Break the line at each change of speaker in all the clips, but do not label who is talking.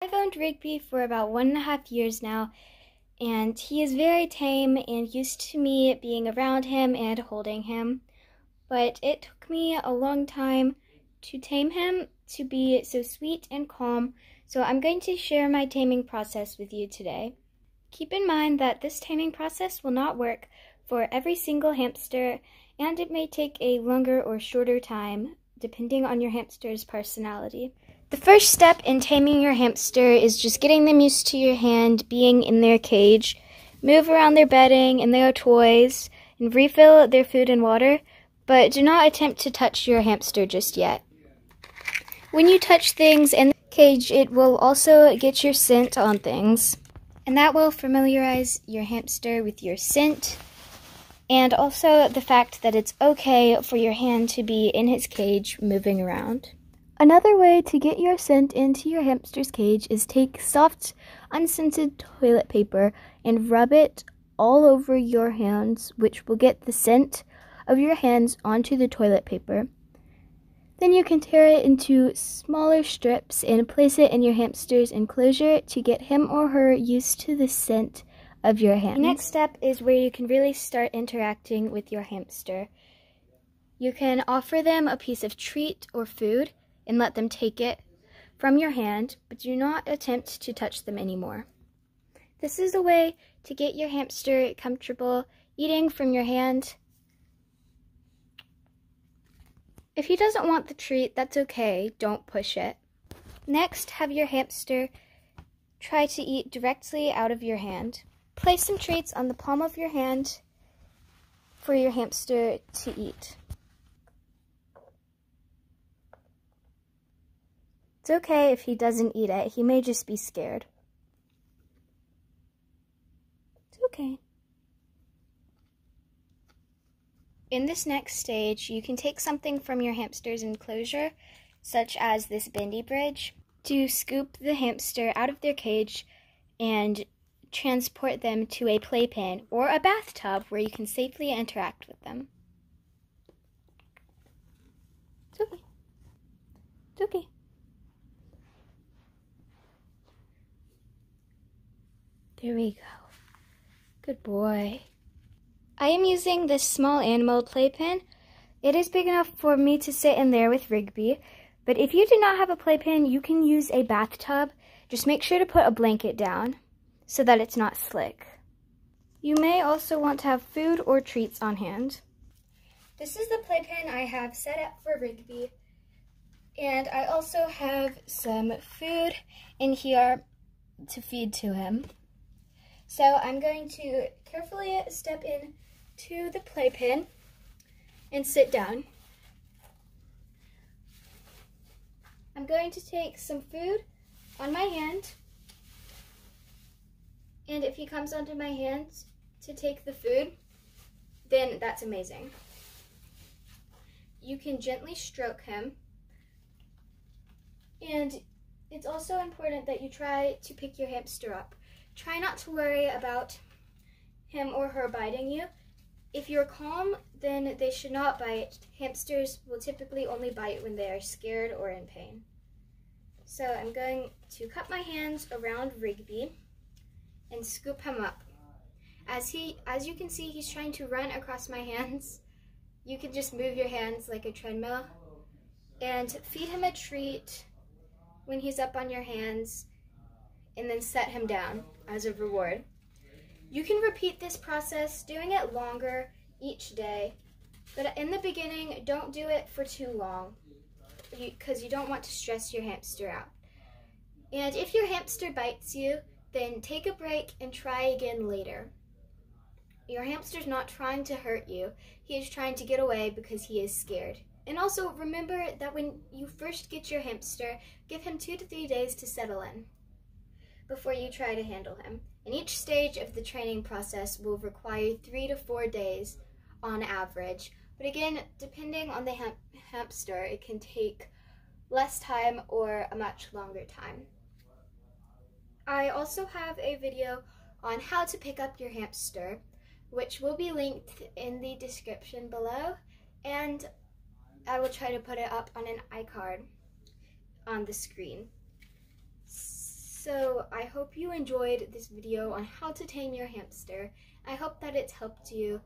I've owned Rigby for about 1.5 years now, and he is very tame and used to me being around him and holding him. But it took me a long time to tame him to be so sweet and calm, so I'm going to share my taming process with you today. Keep in mind that this taming process will not work for every single hamster, and it may take a longer or shorter time, depending on your hamster's personality. The first step in taming your hamster is just getting them used to your hand being in their cage. Move around their bedding and their toys, and refill their food and water, but do not attempt to touch your hamster just yet. When you touch things in the cage, it will also get your scent on things, and that will familiarize your hamster with your scent, and also the fact that it's okay for your hand to be in his cage moving around. Another way to get your scent into your hamster's cage is take soft, unscented toilet paper and rub it all over your hands, which will get the scent of your hands onto the toilet paper. Then you can tear it into smaller strips and place it in your hamster's enclosure to get him or her used to the scent of your hands. The next step is where you can really start interacting with your hamster. You can offer them a piece of treat or food and let them take it from your hand, but do not attempt to touch them anymore. This is a way to get your hamster comfortable eating from your hand. If he doesn't want the treat, that's okay, don't push it. Next, have your hamster try to eat directly out of your hand. Place some treats on the palm of your hand for your hamster to eat. It's okay if he doesn't eat it. He may just be scared. It's okay. In this next stage, you can take something from your hamster's enclosure, such as this bendy bridge, to scoop the hamster out of their cage and transport them to a playpen or a bathtub where you can safely interact with them. It's okay. It's okay. There we go. Good boy. I am using this small animal playpen. It is big enough for me to sit in there with Rigby, but if you do not have a playpen, you can use a bathtub. Just make sure to put a blanket down so that it's not slick. You may also want to have food or treats on hand. This is the playpen I have set up for Rigby, and I also have some food in here to feed to him. So I'm going to carefully step in to the playpen and sit down. I'm going to take some food on my hand, and if he comes onto my hand to take the food, then that's amazing. You can gently stroke him, and it's also important that you try to pick your hamster up. Try not to worry about him or her biting you. If you're calm, then they should not bite. Hamsters will typically only bite when they are scared or in pain. So I'm going to cup my hands around Rigby and scoop him up. As you can see, he's trying to run across my hands. You can just move your hands like a treadmill and feed him a treat when he's up on your hands, and then set him down as a reward. You can repeat this process, doing it longer each day, but in the beginning, don't do it for too long because you don't want to stress your hamster out. And if your hamster bites you, then take a break and try again later. Your hamster's not trying to hurt you. He is trying to get away because he is scared. And also remember that when you first get your hamster, give him 2 to 3 days to settle in before you try to handle him. And each stage of the training process will require 3 to 4 days on average. But again, depending on the hamster, it can take less time or a much longer time. I also have a video on how to pick up your hamster, which will be linked in the description below, and I will try to put it up on an iCard on the screen. So I hope you enjoyed this video on how to tame your hamster. I hope that it's helped you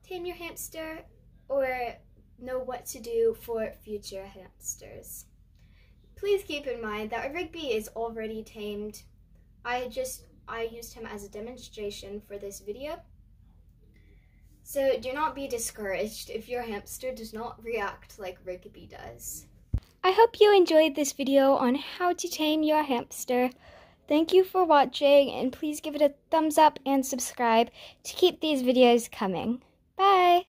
tame your hamster or know what to do for future hamsters. Please keep in mind that Rigby is already tamed. I used him as a demonstration for this video. So do not be discouraged if your hamster does not react like Rigby does. I hope you enjoyed this video on how to tame your hamster. Thank you for watching, and please give it a thumbs up and subscribe to keep these videos coming. Bye!